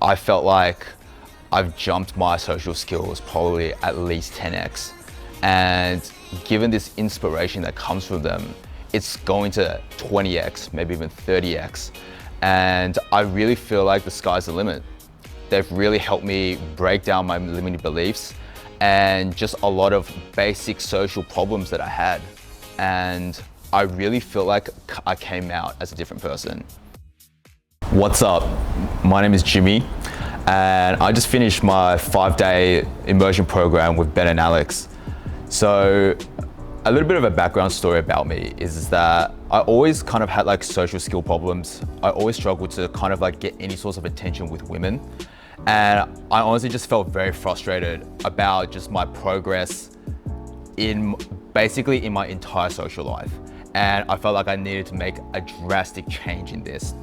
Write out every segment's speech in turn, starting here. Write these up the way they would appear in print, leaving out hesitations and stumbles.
I felt like I've jumped my social skills probably at least 10x. And given this inspiration that comes from them, it's going to 20x, maybe even 30x. And I really feel like the sky's the limit. They've really helped me break down my limiting beliefs and just a lot of basic social problems that I had. And I really feel like I came out as a different person. What's up? My name is Jimmy, and I just finished my 5-day immersion program with Ben and Alex. So a little bit of a background story about me is that I always kind of had like social skill problems. I always struggled to kind of like get any sorts of attention with women. And I honestly just felt very frustrated about just my progress basically in my entire social life. And I felt like I needed to make a drastic change in this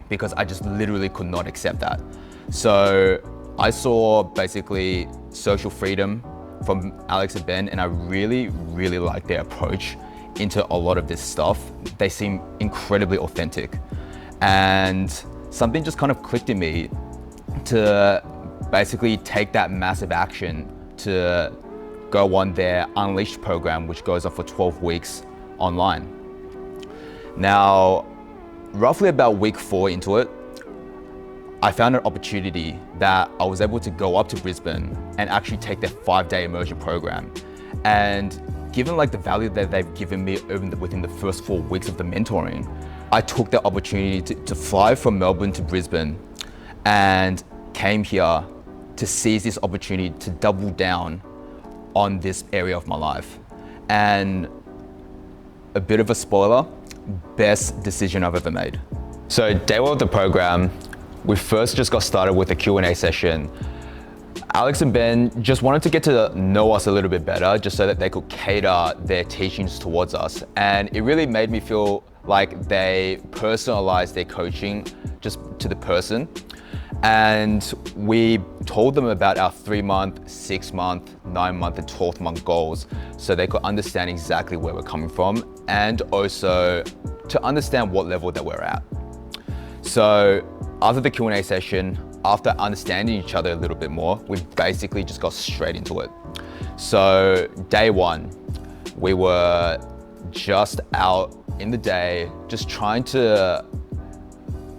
because I just literally could not accept that. So I saw basically social freedom from Alex and Ben, and I really, really like their approach into a lot of this stuff. They seem incredibly authentic. And something just kind of clicked in me to basically take that massive action to go on their Unleashed program, which goes on for 12 weeks online. Now, roughly about week 4 into it, I found an opportunity that I was able to go up to Brisbane and actually take their 5-day immersion program. And given like the value that they've given me within the first 4 weeks of the mentoring, I took the opportunity to fly from Melbourne to Brisbane and came here to seize this opportunity to double down on this area of my life. And a bit of a spoiler, best decision I've ever made. So day 1 of the program, we first just got started with a Q&A session. Alex and Ben just wanted to get to know us a little bit better, just so that they could cater their teachings towards us. And it really made me feel like they personalized their coaching just to the person. And we told them about our 3-month, 6-month, 9-month, and 12-month goals so they could understand exactly where we're coming from and also to understand what level that we're at. So after the Q&A session, after understanding each other a little bit more, we basically just got straight into it. So day 1, we were just out in the day, just trying to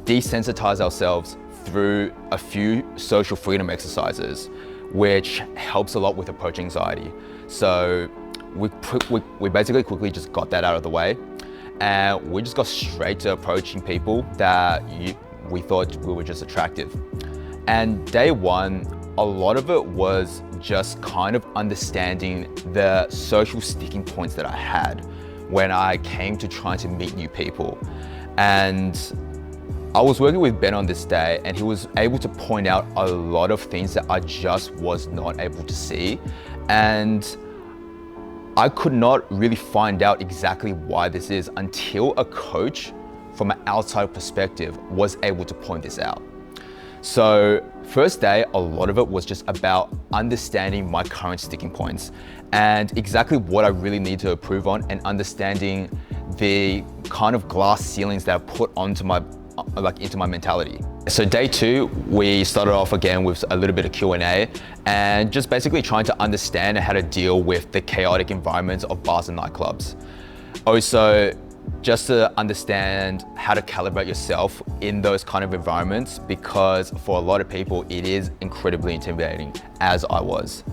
desensitize ourselves through a few social freedom exercises, which helps a lot with approach anxiety. So we basically quickly just got that out of the way, and we just got straight to approaching people that we thought we were just attractive. And day 1, a lot of it was just kind of understanding the social sticking points that I had when I came to trying to meet new people. And I was working with Ben on this day, and he was able to point out a lot of things that I just was not able to see. And I could not really find out exactly why this is until a coach from an outside perspective was able to point this out. So first day, a lot of it was just about understanding my current sticking points and exactly what I really need to improve on, and understanding the kind of glass ceilings that I put onto into my mentality. So day 2, we started off again with a little bit of Q&A and just basically trying to understand how to deal with the chaotic environments of bars and nightclubs. Also, just to understand how to calibrate yourself in those kind of environments, because for a lot of people, it is incredibly intimidating, as I was.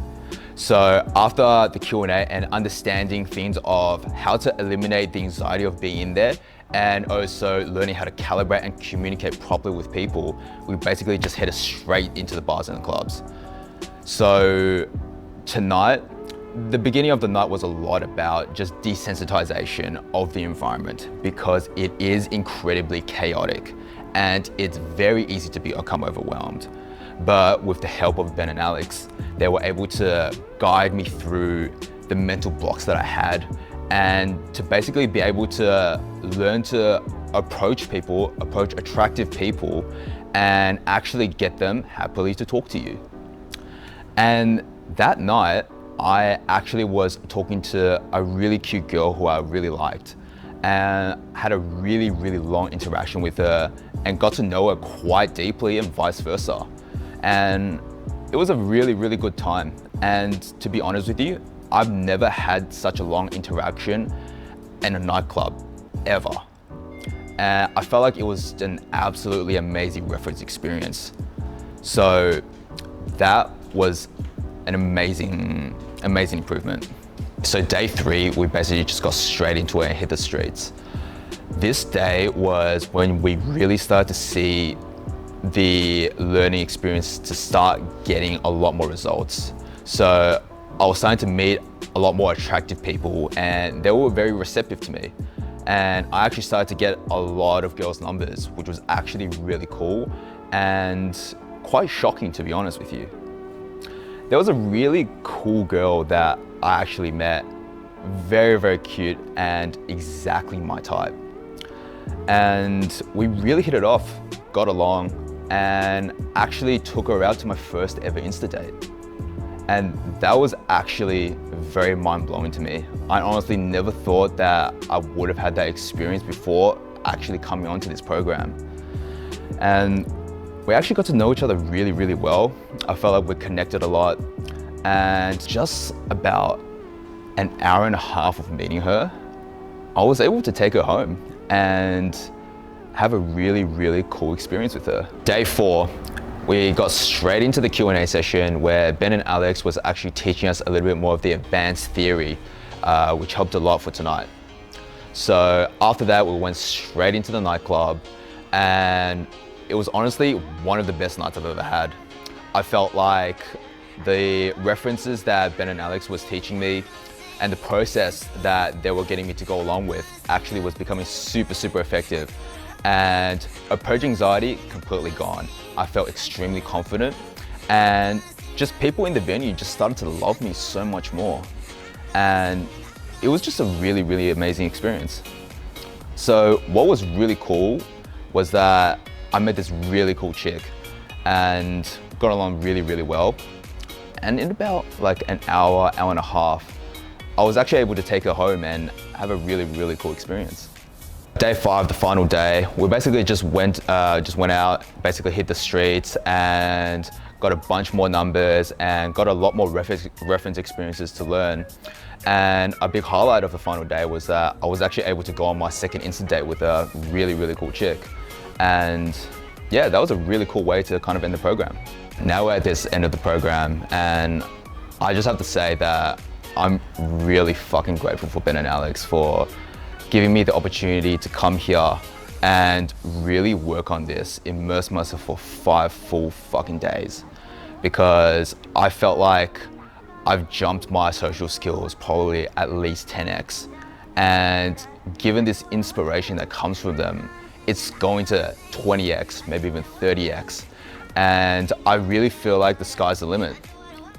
So after the Q&A and understanding things of how to eliminate the anxiety of being in there, and also learning how to calibrate and communicate properly with people, we basically just headed straight into the bars and the clubs. So tonight, the beginning of the night was a lot about just desensitization of the environment, because it is incredibly chaotic and it's very easy to become overwhelmed. But with the help of Ben and Alex, they were able to guide me through the mental blocks that I had, and to basically be able to learn to approach attractive people and actually get them happily to talk to you. And that night, I actually was talking to a really cute girl who I really liked, and had a really, really long interaction with her and got to know her quite deeply, and vice versa. And it was a really, really good time. And to be honest with you, I've never had such a long interaction in a nightclub, ever. And I felt like it was an absolutely amazing reference experience. So that was an amazing improvement. So day 3, we basically just got straight into it and hit the streets. This day was when we really started to see the learning experience to start getting a lot more results. So I was starting to meet a lot more attractive people, and they were very receptive to me. And I actually started to get a lot of girls' numbers, which was actually really cool and quite shocking, to be honest with you. There was a really cool girl that I actually met, very, very cute and exactly my type. And we really hit it off, got along, and actually took her out to my first ever Insta date. And that was actually very mind-blowing to me. I honestly never thought that I would have had that experience before actually coming onto this program. And we actually got to know each other really, really well. I felt like we connected a lot. And just about an hour and a half of meeting her, I was able to take her home and have a really, really cool experience with her. Day 4, we got straight into the Q&A session where Ben and Alex was actually teaching us a little bit more of the advanced theory, which helped a lot for tonight. So after that, we went straight into the nightclub, and it was honestly one of the best nights I've ever had. I felt like the references that Ben and Alex was teaching me and the process that they were getting me to go along with actually was becoming super, super effective. And approach anxiety completely gone. I felt extremely confident, and just people in the venue just started to love me so much more. And it was just a really, really amazing experience. So what was really cool was that I met this really cool chick and got along really, really well. And in about like an hour, hour and a half, I was actually able to take her home and have a really, really cool experience. Day 5, the final day, we basically just went out, basically hit the streets and got a bunch more numbers and got a lot more reference experiences to learn. And a big highlight of the final day was that I was actually able to go on my second Insta date with a really, really cool chick. And yeah, that was a really cool way to kind of end the program. Now we're at this end of the program, and I just have to say that I'm really fucking grateful for Ben and Alex for giving me the opportunity to come here and really work on this, immerse myself for 5 full fucking days, because I felt like I've jumped my social skills probably at least 10x. And given this inspiration that comes from them, it's going to 20x, maybe even 30x. And I really feel like the sky's the limit.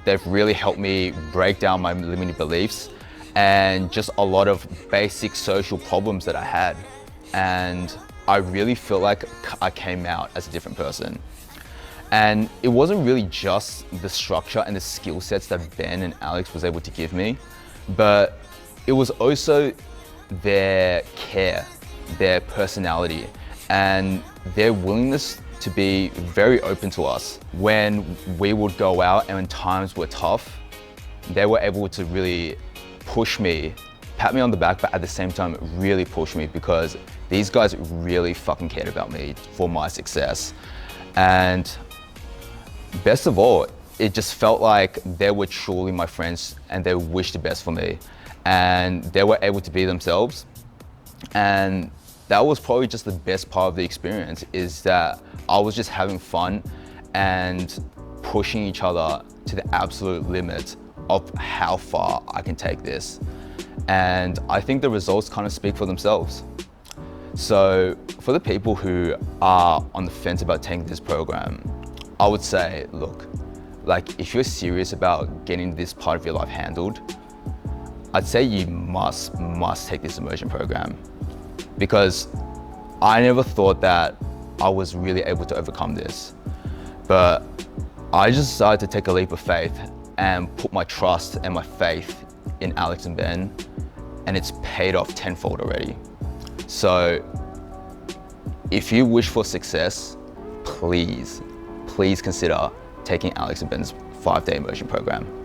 They've really helped me break down my limiting beliefs and just a lot of basic social problems that I had. And I really feel like I came out as a different person. And it wasn't really just the structure and the skill sets that Ben and Alex was able to give me, but it was also their care, their personality, and their willingness to be very open to us. When we would go out and when times were tough, they were able to really push me, pat me on the back, but at the same time really push me, because these guys really fucking cared about me for my success. And best of all, it just felt like they were truly my friends and they wished the best for me, and they were able to be themselves. And that was probably just the best part of the experience, is that I was just having fun and pushing each other to the absolute limit of how far I can take this. And I think the results kind of speak for themselves. So for the people who are on the fence about taking this program, I would say, look, like if you're serious about getting this part of your life handled, I'd say you must take this immersion program, because I never thought that I was really able to overcome this. But I just decided to take a leap of faith and put my trust and my faith in Alex and Ben, and it's paid off tenfold already. So if you wish for success, please consider taking Alex and Ben's 5-day immersion program.